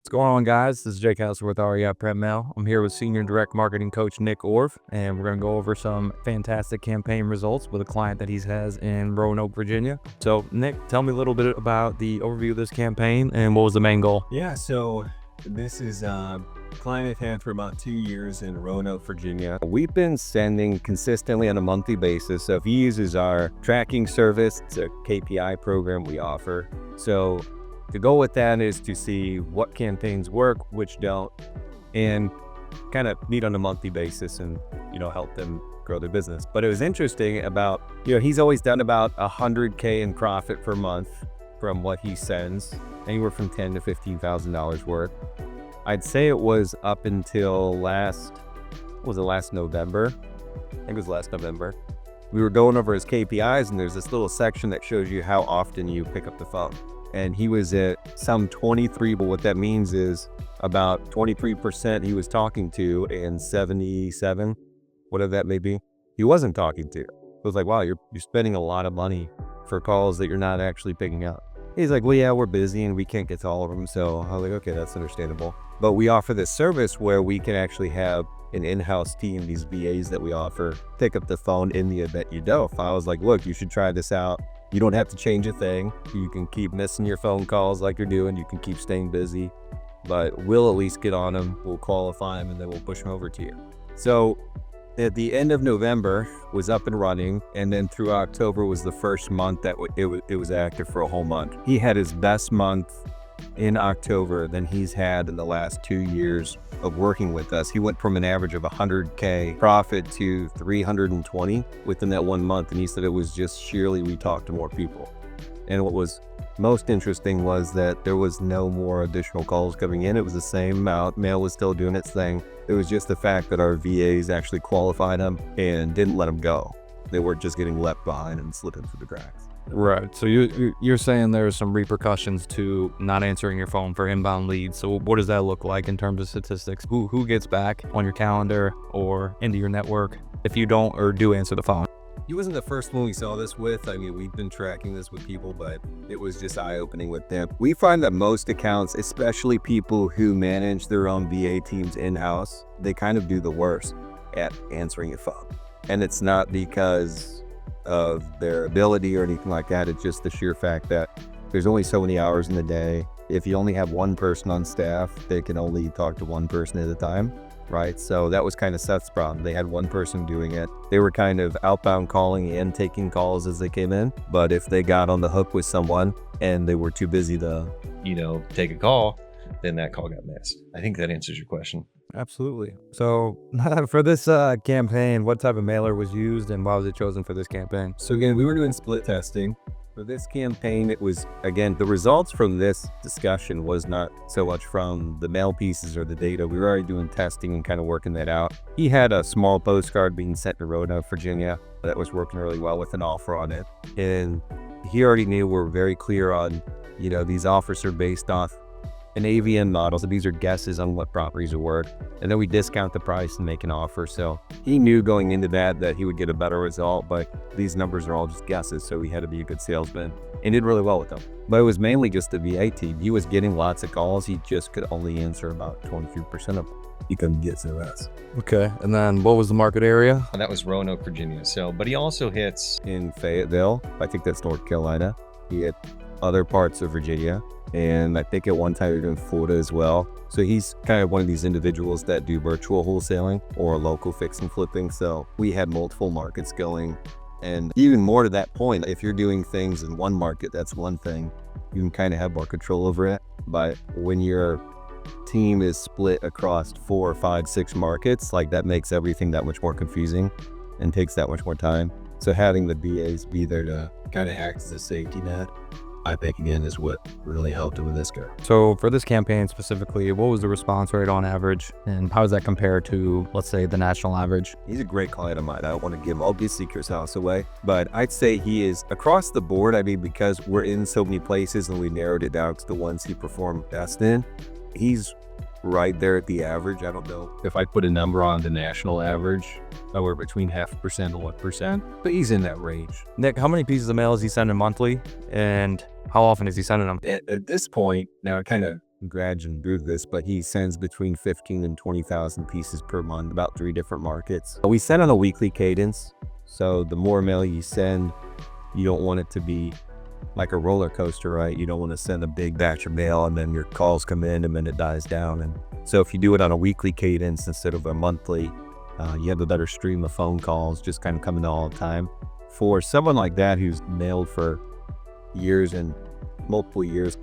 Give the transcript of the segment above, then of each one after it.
What's going on, guys? This is Jake Hauser with REI Prep Mail. I'm here with Senior Direct Marketing Coach Nick Orv, and we're going to go over some fantastic campaign results with a client that he has in Roanoke, Virginia. So, Nick, tell me a little bit about the overview of this campaign and what was the main goal? Yeah, so this is a client I've had for about 2 years in Roanoke, Virginia. We've been sending consistently on a monthly basis. So if he uses our tracking service, it's a KPI program we offer. So the goal with that is to see what campaigns work, which don't, and kind of meet on a monthly basis and, help them grow their business. But it was interesting about, he's always done about $100K in profit per month from what he sends, anywhere from $10,000 to $15,000 worth. I'd say it was up until last November. I think it was last November. We were going over his KPIs, and there's this little section that shows you how often you pick up the phone. And he was at some 23, but what that means is about 23% he was talking to, and 77, whatever that may be, he wasn't talking to. It was like, wow, you're spending a lot of money for calls that you're not actually picking up. He's like, well, yeah, we're busy and we can't get to all of them. So I was like, okay, that's understandable. But we offer this service where we can actually have an in-house team, these VAs that we offer, pick up the phone in the event you don't. I was like, look, you should try this out. You don't have to change a thing. You can keep missing your phone calls like you're doing. You can keep staying busy, but we'll at least get on them. We'll qualify them, and then we'll push them over to you. So at the end of November was up and running, and then through October was the first month that it was active for a whole month. He had his best month in October than he's had in the last 2 years of working with us. He went from an average of 100K profit to 320 within that 1 month, and he said it was just sheerly we talked to more people. And what was most interesting was that there was no more additional calls coming in. It was the same amount. Mail was still doing its thing. It was just the fact that our VAs actually qualified him and didn't let him go. They weren't just getting left behind and slipping through the cracks. Right. So you're saying there's some repercussions to not answering your phone for inbound leads. So what does that look like in terms of statistics? Who gets back on your calendar or into your network if you don't or do answer the phone? He wasn't the first one we saw this with. I mean, we've been tracking this with people, but it was just eye-opening with them. We find that most accounts, especially people who manage their own VA teams in-house, they kind of do the worst at answering your phone. And it's not because of their ability or anything like that. It's just the sheer fact that there's only so many hours in the day. If you only have one person on staff, they can only talk to one person at a time, right? So that was kind of Seth's problem. They had one person doing it. They were kind of outbound calling and taking calls as they came in. But if they got on the hook with someone and they were too busy to, take a call, then that call got missed. I think that answers your question. Absolutely. So for this campaign, what type of mailer was used and why was it chosen for this campaign? So again, we were doing split testing. For this campaign, it was, again, the results from this discussion was not so much from the mail pieces or the data. We were already doing testing and kind of working that out. He had a small postcard being sent to Roanoke, Virginia that was working really well with an offer on it. And he already knew we're very clear on, these offers are based off an AVN model. So these are guesses on what properties are worth. And then we discount the price and make an offer. So he knew going into that he would get a better result, but these numbers are all just guesses. So he had to be a good salesman and did really well with them. But it was mainly just the VA team. He was getting lots of calls. He just could only answer about 23% of them. He couldn't get to the rest. Okay. And then what was the market area? That was Roanoke, Virginia. But he also hits In Fayetteville, I think that's North Carolina. He hit other parts of Virginia. And I think at one time we were doing Florida as well. So he's kind of one of these individuals that do virtual wholesaling or local fix and flipping. So we had multiple markets going. And even more to that point, if you're doing things in one market, that's one thing. You can kind of have more control over it. But when your team is split across 4, 5, 6 markets, like that makes everything that much more confusing and takes that much more time. So having the BAs be there to kind of act as a safety net, I think, again, is what really helped him with this guy. So for this campaign specifically, what was the response rate on average and how does that compare to, let's say, the national average? He's a great client of mine. I don't want to give all his secrets house away, but I'd say he is across the board. I mean, because we're in so many places and we narrowed it down to the ones he performed best in, he's right there at the average. I don't know if I put a number on the national average, somewhere between 0.5% and 1%, but he's in that range. Nick, how many pieces of mail is he sending monthly and how often is he sending them? At this point, now it kind of gradually do this, but he sends between 15 and 20,000 pieces per month, about 3 different markets. We send on a weekly cadence. So the more mail you send, you don't want it to be like a roller coaster, right? You don't want to send a big batch of mail and then your calls come in and then it dies down. And so if you do it on a weekly cadence instead of a monthly, you have a better stream of phone calls just kind of coming all the time. For someone like that who's mailed for years and multiple years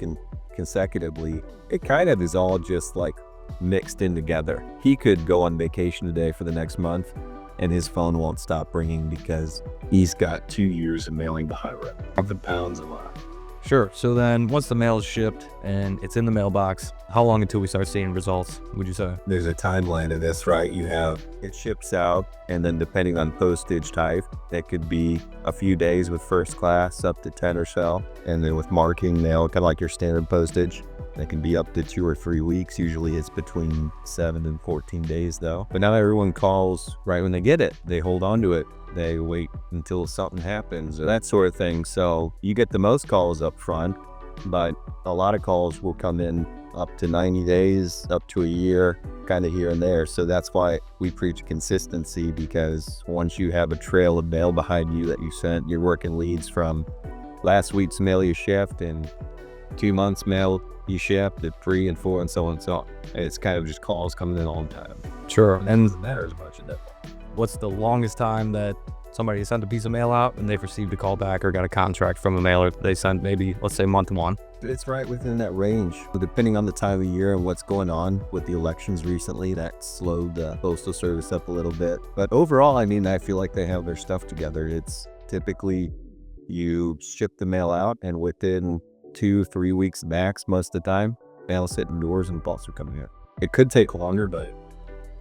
consecutively, it kind of is all just like mixed in together. He could go on vacation today for the next month and his phone won't stop ringing because he's got 2 years of mailing behind him. The pounds a lot. Sure. So then once the mail is shipped and it's in the mailbox, how long until we start seeing results, would you say? There's a timeline to this, right? You have it ships out, and then depending on postage type, it could be a few days with first class, up to 10 or so. And then with marking mail, kind of like your standard postage, it can be up to 2 or 3 weeks. Usually it's between 7 and 14 days though. But not everyone calls right when they get it. They hold on to it. They wait until something happens or that sort of thing. So you get the most calls up front, but a lot of calls will come in up to 90 days, up to a year, kind of here and there. So that's why we preach consistency, because once you have a trail of mail behind you that you sent, you're working leads from last week's mail you shipped and 2 months mail you shipped at 3 and 4 and so on and so on. It's kind of just calls coming in all the time. Sure. It And doesn't matter as much at that point. what's the longest time that somebody sent a piece of mail out and they've received a call back or got a contract from a mailer that they sent maybe, let's say, month one? It's right within that range. Depending on the time of year and what's going on with the elections recently, that slowed the Postal Service up a little bit. But overall, I mean, I feel like they have their stuff together. It's typically you ship the mail out and within 2-3 weeks max, most of the time, mail's hitting doors and balls are coming in. It could take longer, but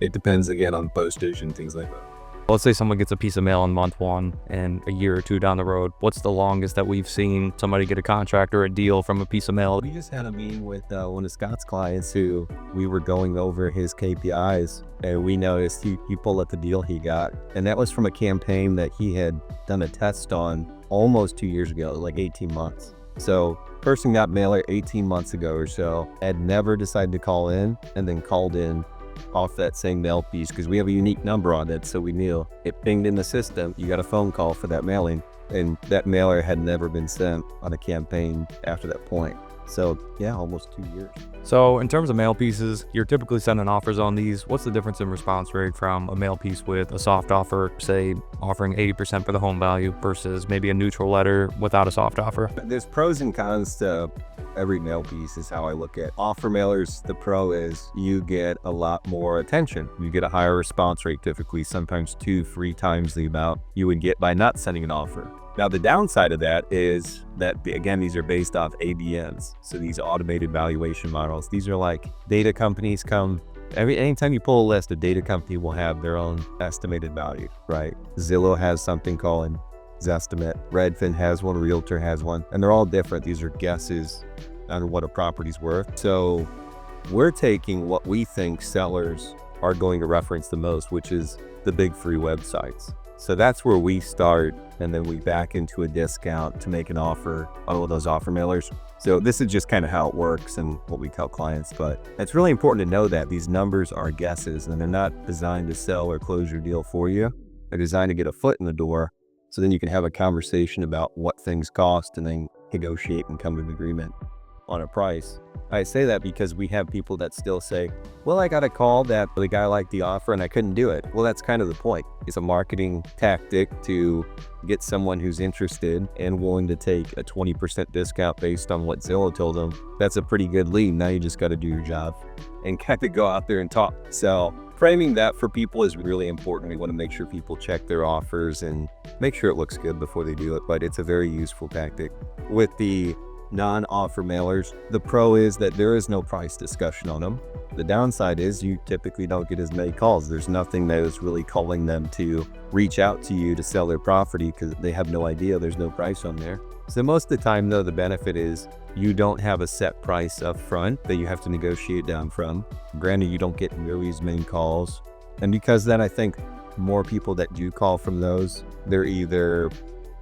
it depends again on postage and things like that. Let's say someone gets a piece of mail in month one and a year or two down the road. What's the longest that we've seen somebody get a contract or a deal from a piece of mail? We just had a meeting with one of Scott's clients who we were going over his KPIs, and we noticed he pulled up the deal he got. And that was from a campaign that he had done a test on almost 2 years ago, like 18 months. So person got mailer 18 months ago or so, had never decided to call in, and then called in off that same mail piece because we have a unique number on it, so we knew it pinged in the system. You got a phone call for that mailing, and that mailer had never been sent on a campaign after that point. So yeah, almost 2 years. So in terms of mail pieces, you're typically sending offers on these. What's the difference in response rate from a mail piece with a soft offer, say offering 80% for the home value versus maybe a neutral letter without a soft offer? There's pros and cons to every mail piece is how I look at offer mailers. The pro is you get a lot more attention. You get a higher response rate, typically sometimes 2-3 times the amount you would get by not sending an offer. Now, the downside of that is that, again, these are based off ABMs. So these automated valuation models, these are like data companies come, anytime you pull a list, a data company will have their own estimated value, right? Zillow has something called an Zestimate. Redfin has one, Realtor has one, and they're all different. These are guesses on what a property's worth. So we're taking what we think sellers are going to reference the most, which is the big free websites. So that's where we start, and then we back into a discount to make an offer on all those offer mailers. So this is just kind of how it works and what we tell clients, but it's really important to know that these numbers are guesses and they're not designed to sell or close your deal for you. They're designed to get a foot in the door, so then you can have a conversation about what things cost and then negotiate and come to an agreement on a price. I say that because we have people that still say, well, I got a call that the guy liked the offer and I couldn't do it. Well, that's kind of the point. It's a marketing tactic to get someone who's interested and willing to take a 20% discount based on what Zillow told them. That's a pretty good lead. Now you just got to do your job and kind of go out there and talk. So framing that for people is really important. We want to make sure people check their offers and make sure it looks good before they do it, but it's a very useful tactic. With the non-offer mailers, the pro is that there is no price discussion on them. The downside is you typically don't get as many calls. There's nothing that is really calling them to reach out to you to sell their property because they have no idea there's no price on there. So most of the time though, the benefit is you don't have a set price up front that you have to negotiate down from. Granted, you don't get nearly as many calls. And because then I think more people that do call from those, they're either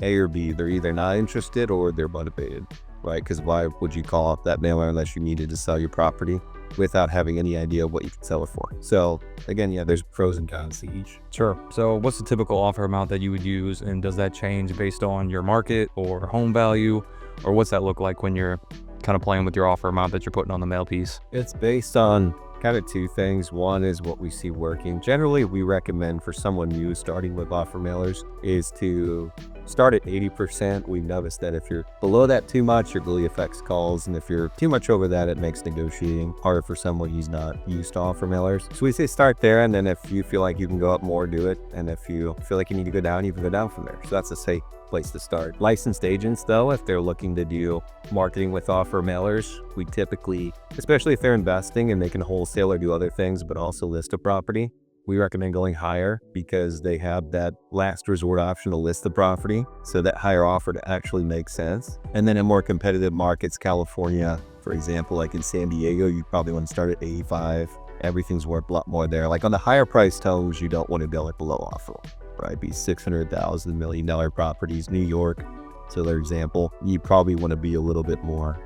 A or B. They're either not interested or they're motivated. right? Because why would you call up that mailer unless you needed to sell your property without having any idea what you could sell it for? So again, yeah, there's pros and cons to each. Sure. So what's the typical offer amount that you would use, and does that change based on your market or home value, or what's that look like when you're kind of playing with your offer amount that you're putting on the mail piece? It's based on kind of two things. One is what we see working. Generally, we recommend for someone new starting with offer mailers is to start at 80%. We've noticed that if you're below that too much, it really affects calls. And if you're too much over that, it makes negotiating harder for someone who's not used to offer mailers. So we say start there. And then if you feel like you can go up more, do it. And if you feel like you need to go down, you can go down from there. So that's a safe place to start. Licensed agents, though, if they're looking to do marketing with offer mailers, we typically, especially if they're investing and they can wholesale or do other things, but also list a property, we recommend going higher because they have that last resort option to list the property. So that higher offer to actually make sense. And then in more competitive markets, California, for example, like in San Diego, you probably want to start at 85. Everything's worth a lot more there. Like on the higher price homes, you don't want to go at below offer, right? Be $600,000, $1 million properties. New York, so their example, you probably want to be a little bit more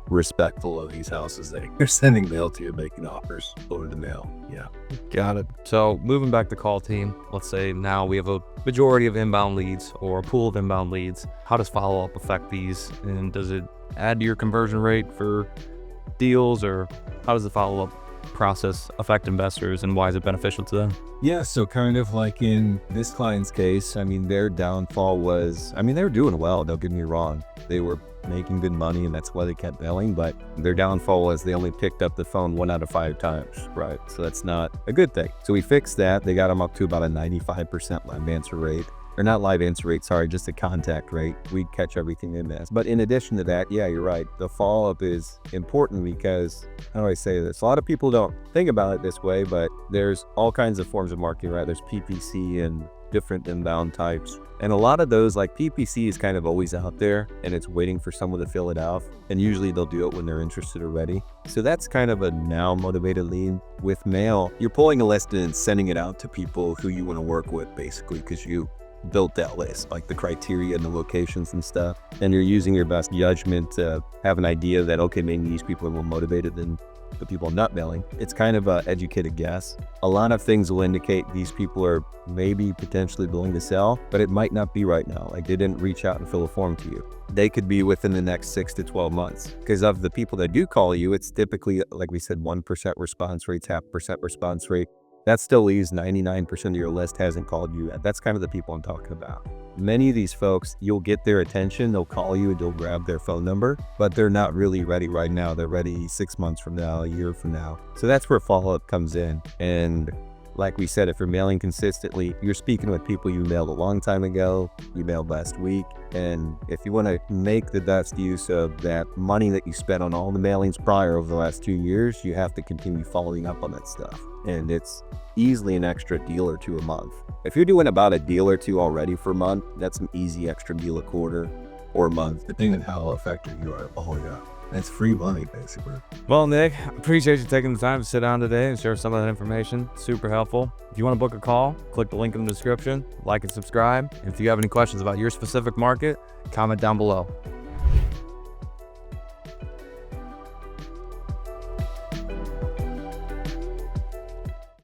respectful of these houses that you're sending mail to, making offers over the mail. Yeah. Got it. So moving back to call team, let's say now we have a majority of inbound leads or a pool of inbound leads. How does follow-up affect these? And does it add to your conversion rate for deals, or how does the follow-up process affect investors, and why is it beneficial to them? Yeah, so kind of like in this client's case, I mean, their downfall was, I mean, they were doing well, don't get me wrong. They were making good money and that's why they kept mailing, but their downfall was they only picked up the phone 1 out of 5 times, right? So that's not a good thing. So we fixed that. They got them up to about a 95% live answer rate. Or not live answer rate, sorry, just a contact rate. We catch everything in this. But in addition to that, yeah, you're right. The follow-up is important because, how do I say this? A lot of people don't think about it this way, but there's all kinds of forms of marketing, right? There's PPC and different inbound types. And a lot of those, like PPC is kind of always out there and it's waiting for someone to fill it out. And usually they'll do it when they're interested or ready. So that's kind of a now motivated lead. With mail, you're pulling a list and sending it out to people who you want to work with, basically, because you built that list, like the criteria and the locations and stuff. And you're using your best judgment to have an idea that, okay, maybe these people are more motivated than the people not mailing. It's kind of an educated guess. A lot of things will indicate these people are maybe potentially willing to sell, but it might not be right now. Like they didn't reach out and fill a form to you. They could be within the next 6 to 12 months. Because of the people that do call you, it's typically, like we said, 1% response rates, 0.5% response rate. That still leaves 99% of your list hasn't called you yet. That's kind of the people I'm talking about. Many of these folks, you'll get their attention, they'll call you and they'll grab their phone number, but they're not really ready right now. They're ready 6 months from now, a year from now. So that's where follow-up comes in. And like we said, if you're mailing consistently, you're speaking with people you mailed a long time ago, you mailed last week. And if you want to make the best use of that money that you spent on all the mailings prior over the last 2 years, you have to continue following up on that stuff. And it's easily an extra deal or two a month. If you're doing about a deal or two already for a month, that's an easy extra deal a quarter or a month, depending on how effective you are. Oh yeah, that's free money basically. Well, Nick, I appreciate you taking the time to sit down today and share some of that information. Super helpful. If you want to book a call, click the link in the description, like and subscribe. And if you have any questions about your specific market, comment down below.